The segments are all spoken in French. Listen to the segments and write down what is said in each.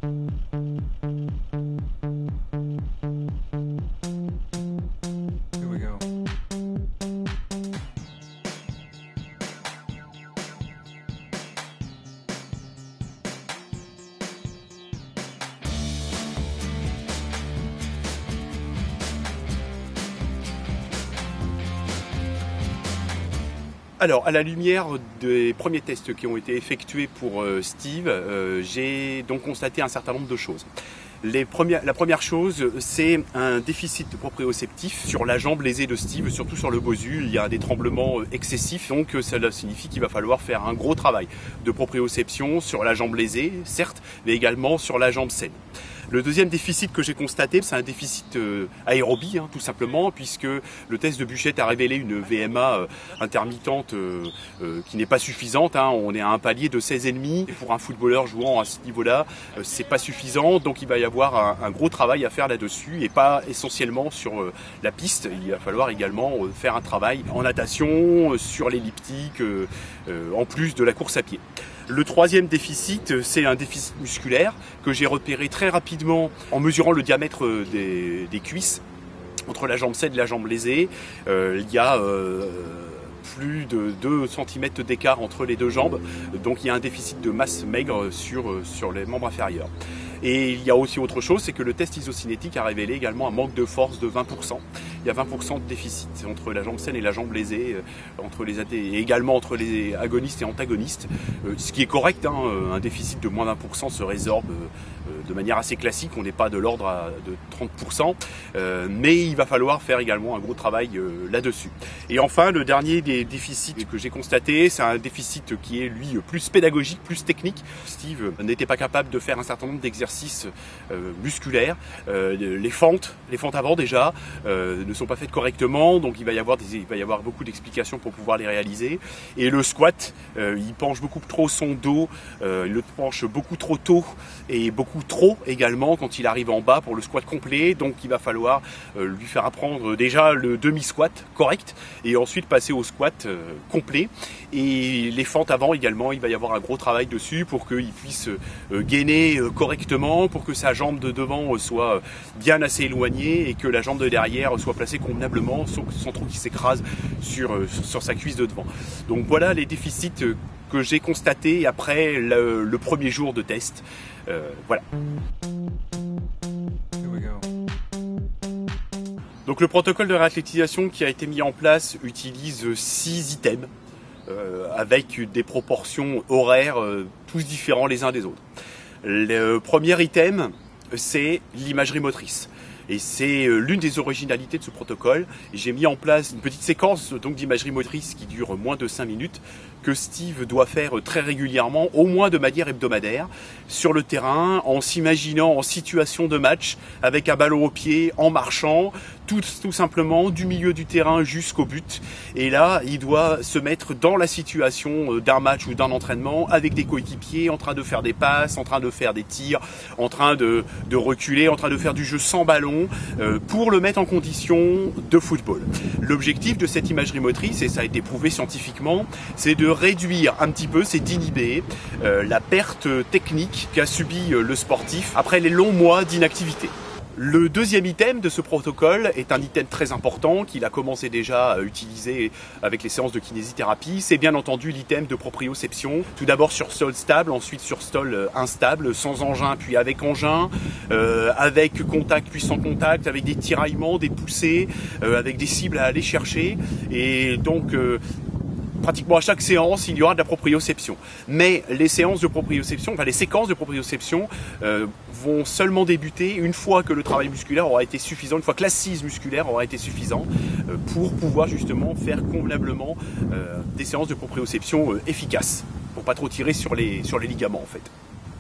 Here we go. Alors, à la lumière des premiers tests qui ont été effectués pour Steve, j'ai donc constaté un certain nombre de choses. La première chose, c'est un déficit de proprioceptif sur la jambe lésée de Steve, surtout sur le bosu. Il y a des tremblements excessifs, donc cela signifie qu'il va falloir faire un gros travail de proprioception sur la jambe lésée, certes, mais également sur la jambe saine. Le deuxième déficit que j'ai constaté, c'est un déficit aérobie, tout simplement, puisque le test de Buchheit a révélé une VMA intermittente qui n'est pas suffisante. On est à un palier de 16,5. Pour un footballeur jouant à ce niveau-là, c'est pas suffisant, donc il va y avoir un gros travail à faire là-dessus, et pas essentiellement sur la piste. Il va falloir également faire un travail en natation, sur l'elliptique, en plus de la course à pied. Le troisième déficit, c'est un déficit musculaire que j'ai repéré très rapidement en mesurant le diamètre des cuisses entre la jambe saine et la jambe lésée. Il y a plus de 2 cm d'écart entre les deux jambes, donc il y a un déficit de masse maigre sur les membres inférieurs. Et il y a aussi autre chose, c'est que le test isocinétique a révélé également un manque de force de 20%. Il y a 20% de déficit entre la jambe saine et la jambe lésée, et également entre les agonistes et antagonistes, ce qui est correct. Un déficit de moins d'1% se résorbe de manière assez classique, on n'est pas de l'ordre de 30%, mais il va falloir faire également un gros travail là-dessus. Et enfin, le dernier des déficits que j'ai constaté, c'est un déficit qui est lui plus pédagogique, plus technique. Steve n'était pas capable de faire un certain nombre d'exercices musculaires. Les fentes avant déjà ne sont pas faites correctement, donc il va y avoir beaucoup d'explications pour pouvoir les réaliser. Et le squat, il penche beaucoup trop son dos, il le penche beaucoup trop tôt et beaucoup trop également quand il arrive en bas pour le squat complet, donc il va falloir lui faire apprendre déjà le demi-squat correct et ensuite passer au squat complet. Et les fentes avant également, il va y avoir un gros travail dessus pour qu'il puisse gainer correctement, pour que sa jambe de devant soit bien assez éloignée et que la jambe de derrière soit placée convenablement sans trop qu'il s'écrase sur sa cuisse de devant. Donc voilà les déficits que j'ai constatés après le premier jour de test. Voilà. Here we go. Donc le protocole de réathlétisation qui a été mis en place utilise 6 items avec des proportions horaires tous différents les uns des autres. Le premier item, c'est l'imagerie motrice. Et c'est l'une des originalités de ce protocole. J'ai mis en place une petite séquence donc d'imagerie motrice qui dure moins de 5 minutes, que Steve doit faire très régulièrement, au moins de manière hebdomadaire, sur le terrain, en s'imaginant en situation de match, avec un ballon au pied, en marchant, tout simplement du milieu du terrain jusqu'au but. Et là, il doit se mettre dans la situation d'un match ou d'un entraînement, avec des coéquipiers, en train de faire des passes, en train de faire des tirs, en train de reculer, en train de faire du jeu sans ballon, pour le mettre en condition de football. L'objectif de cette imagerie motrice, et ça a été prouvé scientifiquement, c'est de réduire un petit peu, c'est d'inhiber la perte technique qu'a subi le sportif après les longs mois d'inactivité. Le deuxième item de ce protocole est un item très important qu'il a commencé déjà à utiliser avec les séances de kinésithérapie. C'est bien entendu l'item de proprioception. Tout d'abord sur sol stable, ensuite sur sol instable, sans engin puis avec engin, avec contact puis sans contact, avec des tiraillements, des poussées, avec des cibles à aller chercher. Et donc pratiquement à chaque séance, il y aura de la proprioception. Mais les séances de proprioception, les séquences de proprioception vont seulement débuter une fois que le travail musculaire aura été suffisant, une fois que l'assise musculaire aura été suffisante pour pouvoir justement faire convenablement des séances de proprioception efficaces, pour pas trop tirer sur les ligaments en fait.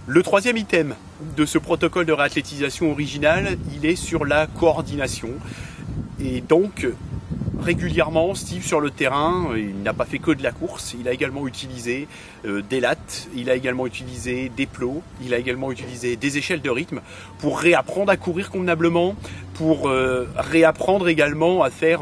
Le troisième item de ce protocole de réathlétisation original, il est sur la coordination. Et donc, régulièrement, Steve sur le terrain, il n'a pas fait que de la course, il a également utilisé des lattes, il a également utilisé des plots, il a également utilisé des échelles de rythme pour réapprendre à courir convenablement, pour réapprendre également à faire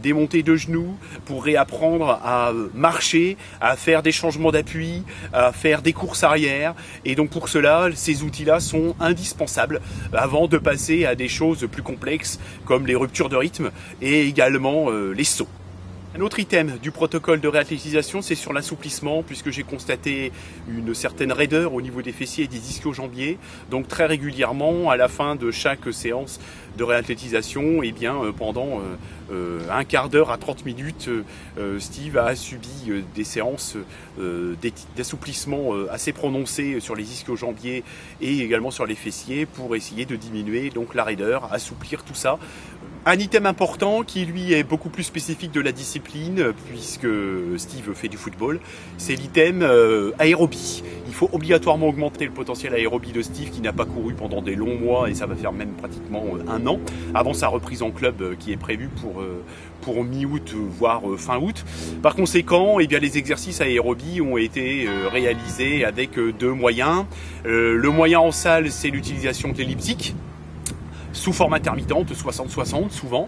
des montées de genoux, pour réapprendre à marcher, à faire des changements d'appui, à faire des courses arrière. Et donc pour cela, ces outils-là sont indispensables avant de passer à des choses plus complexes comme les ruptures de rythme et également les sauts. Un autre item du protocole de réathlétisation, c'est sur l'assouplissement, puisque j'ai constaté une certaine raideur au niveau des fessiers et des ischio-jambiers. Donc très régulièrement, à la fin de chaque séance de réathlétisation, et bien pendant un quart d'heure à 30 minutes, Steve a subi des séances d'assouplissement assez prononcées sur les ischio-jambiers et également sur les fessiers pour essayer de diminuer donc la raideur, assouplir tout ça. Un item important qui lui est beaucoup plus spécifique de la discipline, puisque Steve fait du football, c'est l'item aérobie. Il faut obligatoirement augmenter le potentiel aérobie de Steve qui n'a pas couru pendant des longs mois, et ça va faire même pratiquement un an, avant sa reprise en club qui est prévue pour mi-août, voire fin août. Par conséquent, eh bien, les exercices aérobie ont été réalisés avec deux moyens. Le moyen en salle, c'est l'utilisation de l'elliptique, sous forme intermittente, 60-60 souvent,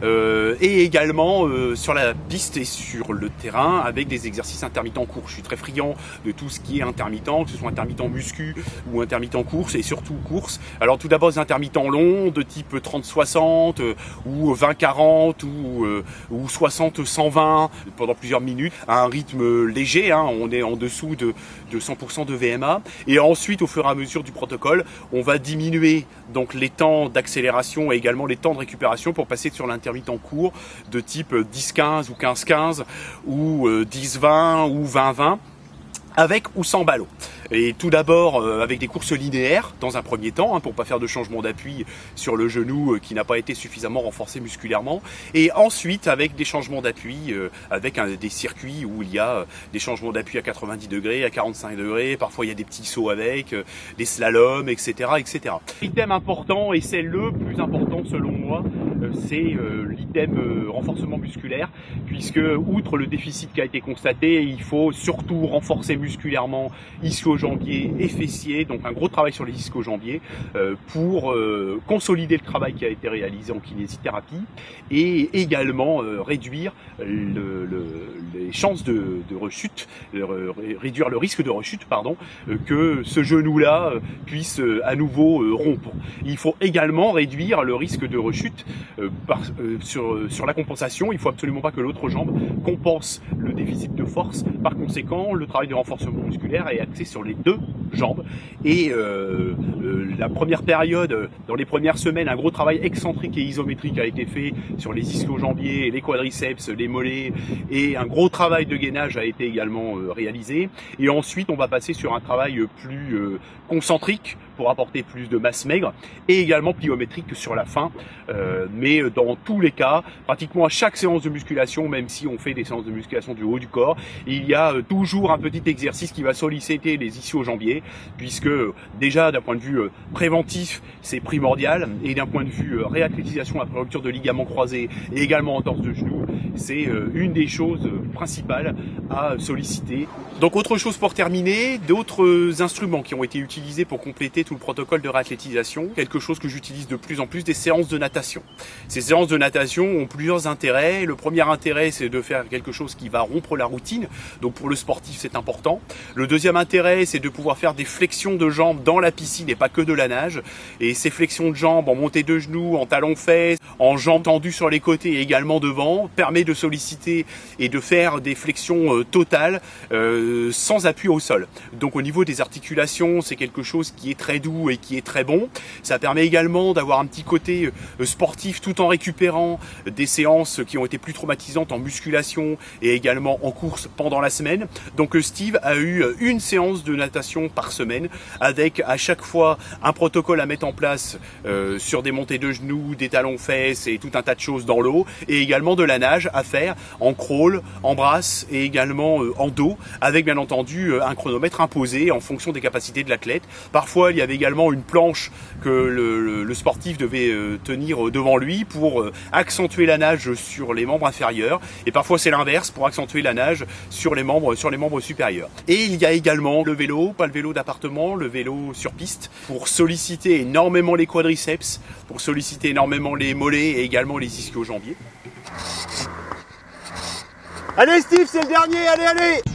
et également sur la piste et sur le terrain avec des exercices intermittents courts. Je suis très friand de tout ce qui est intermittent, que ce soit intermittent muscu ou intermittent course, et surtout course. Alors tout d'abord des intermittents longs de type 30-60 ou 20-40 ou 60-120 pendant plusieurs minutes à un rythme léger, hein, on est en dessous de 100% de VMA, et ensuite au fur et à mesure du protocole on va diminuer donc les temps d'accélération et également les temps de récupération pour passer sur l'intermittent court de type 10-15 ou 15-15 ou 10-20 ou 20-20 avec ou sans ballon. Et tout d'abord avec des courses linéaires dans un premier temps, hein, pour pas faire de changement d'appui sur le genou qui n'a pas été suffisamment renforcé musculairement, et ensuite avec des changements d'appui, avec des circuits où il y a des changements d'appui à 90 degrés, à 45 degrés, parfois il y a des petits sauts avec, des slaloms, etc. etc. L'item important, et c'est le plus important selon moi, c'est l'item renforcement musculaire, puisque outre le déficit qui a été constaté, il faut surtout renforcer musculairement ischio-jambiers et fessiers, donc un gros travail sur les ischio-jambiers pour consolider le travail qui a été réalisé en kinésithérapie et également réduire les chances de rechute, réduire le risque de rechute, pardon, que ce genou-là puisse à nouveau rompre. Il faut également réduire le risque de rechute sur la compensation. Il ne faut absolument pas que l'autre jambe compense le déficit de force. Par conséquent, le travail de renforcement musculaire est axé sur les deux jambes. Et la première période, dans les premières semaines, un gros travail excentrique et isométrique a été fait sur les ischio-jambiers, les quadriceps, les mollets, et un gros travail de gainage a été également réalisé. Et ensuite, on va passer sur un travail plus concentrique pour apporter plus de masse maigre, et également pliométrique sur la fin. Mais dans tous les cas, pratiquement à chaque séance de musculation, même si on fait des séances de musculation du haut du corps, il y a toujours un petit exercice qui va solliciter les ischio-jambiers, puisque déjà d'un point de vue préventif, c'est primordial, et d'un point de vue réathlétisation après rupture de ligaments croisés et également entorse de genou, c'est une des choses principales à solliciter. Donc autre chose pour terminer, d'autres instruments qui ont été utilisés pour compléter tout le protocole de réathlétisation, quelque chose que j'utilise de plus en plus, des séances de natation. Ces séances de natation ont plusieurs intérêts. Le premier intérêt, c'est de faire quelque chose qui va rompre la routine, donc pour le sportif c'est important. Le deuxième intérêt, c'est de pouvoir faire des flexions de jambes dans la piscine et pas que de la nage, et ces flexions de jambes en montée de genoux, en talons-fesses, en jambes tendues sur les côtés et également devant, permet de solliciter et de faire des flexions totales sans appui au sol. Donc au niveau des articulations, c'est quelque chose qui est très doux et qui est très bon. Ça permet également d'avoir un petit côté sportif tout en récupérant des séances qui ont été plus traumatisantes en musculation et également en course pendant la semaine. Donc Steve a eu une séance de natation par semaine avec à chaque fois un protocole à mettre en place sur des montées de genoux, des talons-fesses et tout un tas de choses dans l'eau, et également de la nage à faire en crawl, en brasse et également en dos, avec bien entendu un chronomètre imposé en fonction des capacités de l'athlète. Parfois il y a y avait également une planche que le sportif devait tenir devant lui pour accentuer la nage sur les membres inférieurs. Et parfois c'est l'inverse, pour accentuer la nage sur les membres supérieurs. Et il y a également le vélo, pas le vélo d'appartement, le vélo sur piste, pour solliciter énormément les quadriceps, pour solliciter énormément les mollets et également les ischio-jambiers. Allez Steve, c'est le dernier, allez, allez!